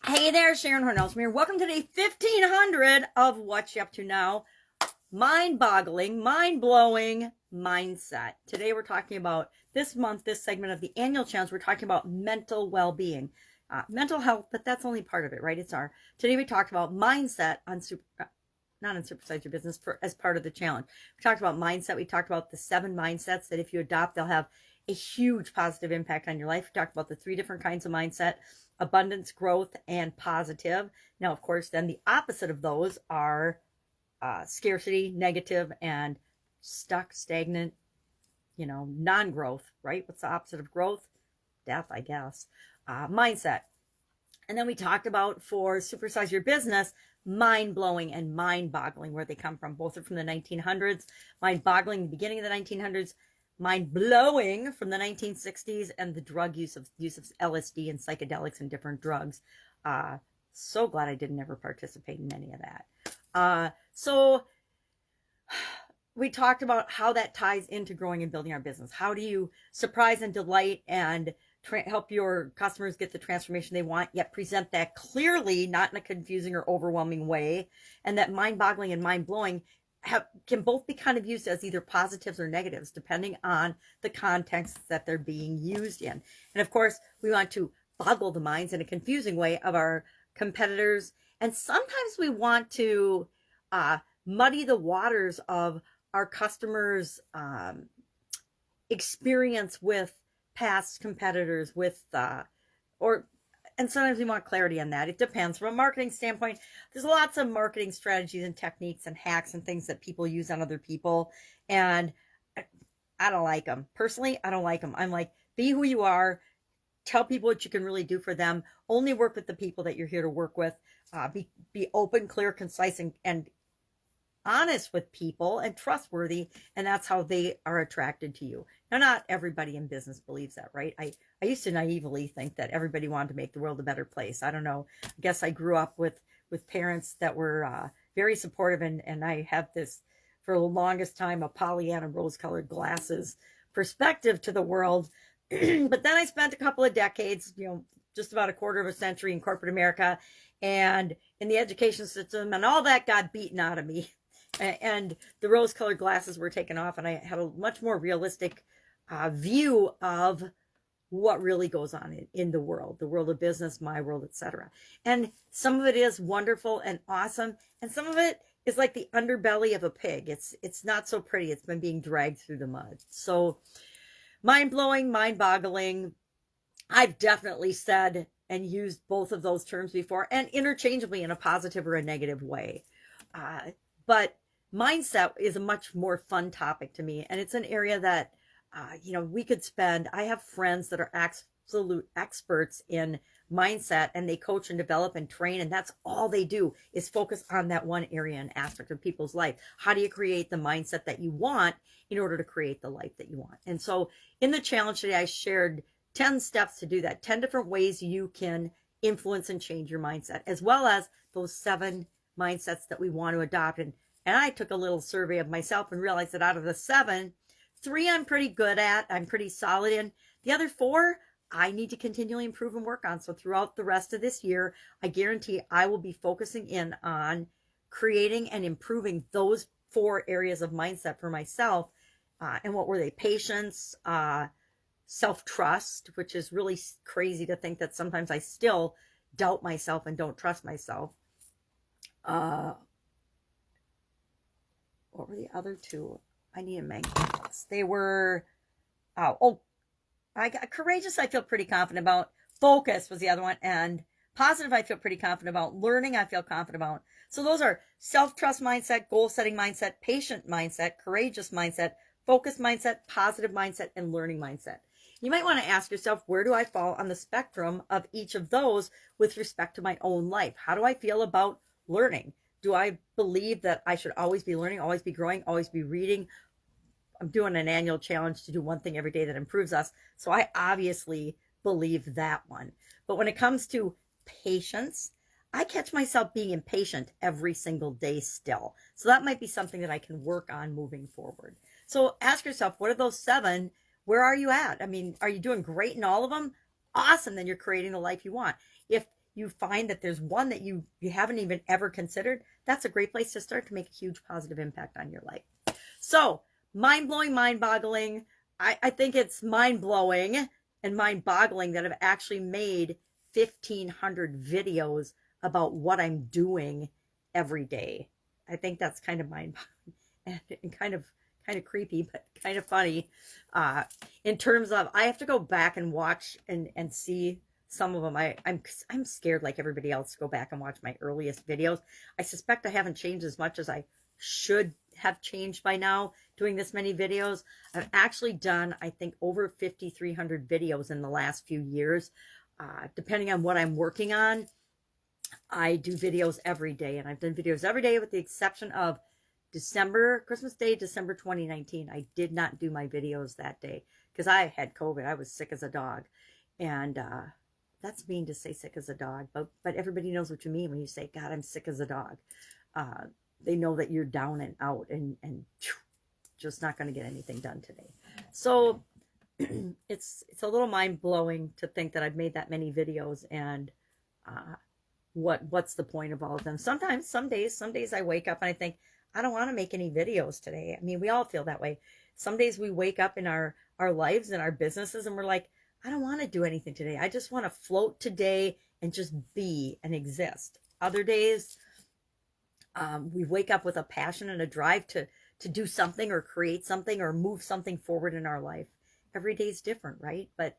Hey there, Sharon Horne-Ellstrom here. Welcome to day 1500 of What You Up To Now. Mind-boggling, mind-blowing mindset. Today we're talking about this month, this segment of the annual challenge. We're talking about mental well-being, mental health, but that's only part of it, right? Today we talked about mindset on not on Supersize Your Business as part of the challenge. We talked about mindset. We talked about the 7 mindsets that if you adopt, they'll have a huge positive impact on your life. We talked about the 3 different kinds of mindset: abundance, growth, and positive. Now, of course, then the opposite of those are scarcity, negative, and stuck, stagnant, non-growth, right? What's the opposite of growth? Death, I guess. Mindset. And then we talked about, for Supersize Your Business, mind-blowing and mind-boggling, where they come from. Both are from the 1900s. Mind-boggling, the beginning of the 1900s. Mind-blowing from the 1960s, and the drug use of LSD and psychedelics and different drugs. So glad I didn't ever participate in any of that. So we talked about how that ties into growing and building our business. How do you surprise and delight and help your customers get the transformation they want, yet present that clearly, not in a confusing or overwhelming way? And that mind-boggling and mind-blowing can both be kind of used as either positives or negatives, depending on the context that they're being used in. And of course, we want to boggle the minds in a confusing way of our competitors. And sometimes we want to muddy the waters of our customers' experience with past competitors, and sometimes we want clarity on that. It depends. From a marketing standpoint, there's lots of marketing strategies and techniques and hacks and things that people use on other people, and I don't like them. Personally, I don't like them. I'm like, be who you are. Tell people what you can really do for them. Only work with the people that you're here to work with. Be open, clear, concise, and honest with people, and trustworthy, and that's how they are attracted to you. Now, not everybody in business believes that, right? I used to naively think that everybody wanted to make the world a better place. I don't know. I guess I grew up with parents that were very supportive, and I have this, for the longest time, a Pollyanna rose-colored glasses perspective to the world. But then I spent a couple of decades, just about a quarter of a century in corporate America and in the education system, and all that got beaten out of me. And the rose-colored glasses were taken off, and I had a much more realistic view of what really goes on in the world of business, my world, etc. And some of it is wonderful and awesome, and some of it is like the underbelly of a pig. It's not so pretty. It's been being dragged through the mud. So mind-blowing, mind-boggling. I've definitely said and used both of those terms before, and interchangeably in a positive or a negative way. But mindset is a much more fun topic to me, and it's an area that we could spend. I have friends that are absolute experts in mindset, and they coach and develop and train, and that's all they do, is focus on that one area and aspect of people's life. How do you create the mindset that you want in order to create the life that you want? And so in the challenge today, I shared 10 steps to do that, 10 different ways you can influence and change your mindset, as well as those 7 mindsets that we want to adopt. And I took a little survey of myself and realized that out of the 7, 3 I'm pretty good at, I'm pretty solid in. The other 4 I need to continually improve and work on. So throughout the rest of this year, I guarantee I will be focusing in on creating and improving those 4 areas of mindset for myself. And what were they? Patience, self-trust, which is really crazy to think that sometimes I still doubt myself and don't trust myself. What were the other 2? I need to make this. They were, I got courageous. I feel pretty confident about. Focus was the other one, and positive I feel pretty confident about. Learning I feel confident about. So those are self-trust mindset, goal-setting mindset, patient mindset, courageous mindset, focus mindset, positive mindset, and learning mindset. You might want to ask yourself, where do I fall on the spectrum of each of those with respect to my own life? How do I feel about learning? Do I believe that I should always be learning, always be growing, always be reading? I'm doing an annual challenge to do one thing every day that improves us. So I obviously believe that one. But when it comes to patience, I catch myself being impatient every single day still. So that might be something that I can work on moving forward. So ask yourself, what are those 7? Where are you at? I mean, are you doing great in all of them? Awesome. Then you're creating the life you want. If you find that there's one that you haven't even ever considered, that's a great place to start to make a huge positive impact on your life. So, mind-blowing, mind-boggling. I think it's mind-blowing and mind-boggling that I've actually made 1,500 videos about what I'm doing every day. I think that's kind of mind-boggling and kind of creepy, but kind of funny. In terms of, I have to go back and watch and see some of them. I'm scared, like everybody else, to go back and watch my earliest videos. I suspect I haven't changed as much as I should have changed by now doing this many videos. I've actually done, I think, over 5,300 videos in the last few years. Depending on what I'm working on, I do videos every day, and I've done videos every day with the exception of Christmas Day, December 2019. I did not do my videos that day because I had COVID. I was sick as a dog. And that's mean to say sick as a dog, but everybody knows what you mean when you say, God, I'm sick as a dog. They know that you're down and out and just not going to get anything done today. So it's a little mind-blowing to think that I've made that many videos, and what's the point of all of them? Sometimes, some days I wake up and I think, I don't want to make any videos today. I mean, we all feel that way. Some days we wake up in our lives and our businesses and we're like, I don't want to do anything today. I just want to float today and just be and exist. Other days, we wake up with a passion and a drive to do something or create something or move something forward in our life. Every day is different, right? But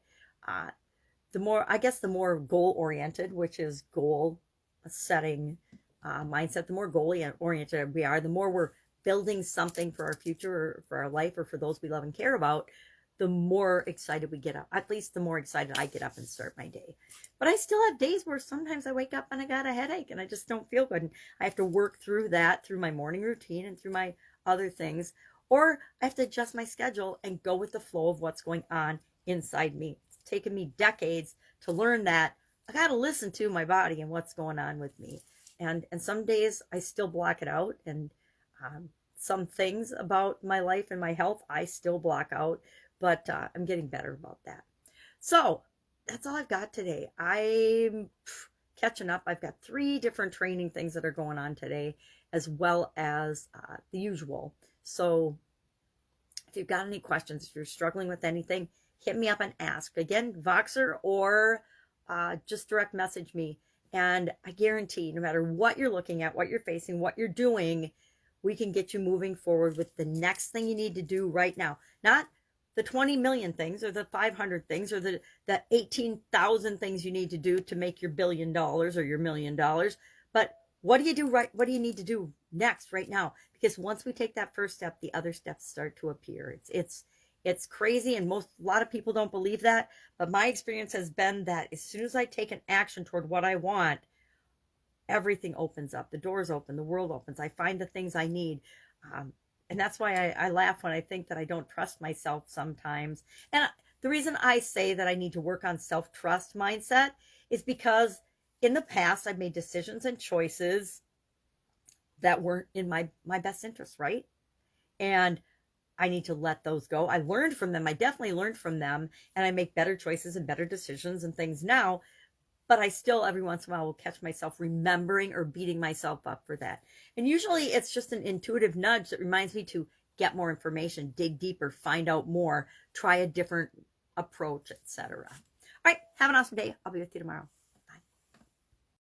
the more goal-oriented, which is goal setting mindset, the more goal-oriented we are, the more we're building something for our future or for our life or for those we love and care about, the more excited we get up. At least the more excited I get up and start my day. But I still have days where sometimes I wake up and I got a headache and I just don't feel good. And I have to work through that through my morning routine and through my other things. Or I have to adjust my schedule and go with the flow of what's going on inside me. It's taken me decades to learn that I got to listen to my body and what's going on with me. And some days I still block it out. And some things about my life and my health I still block out. But I'm getting better about that. So that's all I've got today. I'm catching up. I've got 3 different training things that are going on today, as well as the usual. So if you've got any questions, if you're struggling with anything, hit me up and ask. Again, Voxer or just direct message me. And I guarantee no matter what you're looking at, what you're facing, what you're doing, we can get you moving forward with the next thing you need to do right now. Not the 20 million things or the 500 things or the 18,000 things you need to do to make your $1 billion or your $1 million. But what do you do right? What do you need to do next right now? Because once we take that first step, the other steps start to appear. It's crazy. And a lot of people don't believe that. But my experience has been that as soon as I take an action toward what I want, everything opens up. The doors open, the world opens. I find the things I need. And that's why I laugh when I think that I don't trust myself sometimes. And the reason I say that I need to work on self-trust mindset is because in the past, I've made decisions and choices that weren't in my best interest, right? And I need to let those go. I learned from them. I definitely learned from them. And I make better choices and better decisions and things now. But I still, every once in a while, will catch myself remembering or beating myself up for that. And usually it's just an intuitive nudge that reminds me to get more information, dig deeper, find out more, try a different approach, etc. All right, have an awesome day. I'll be with you tomorrow.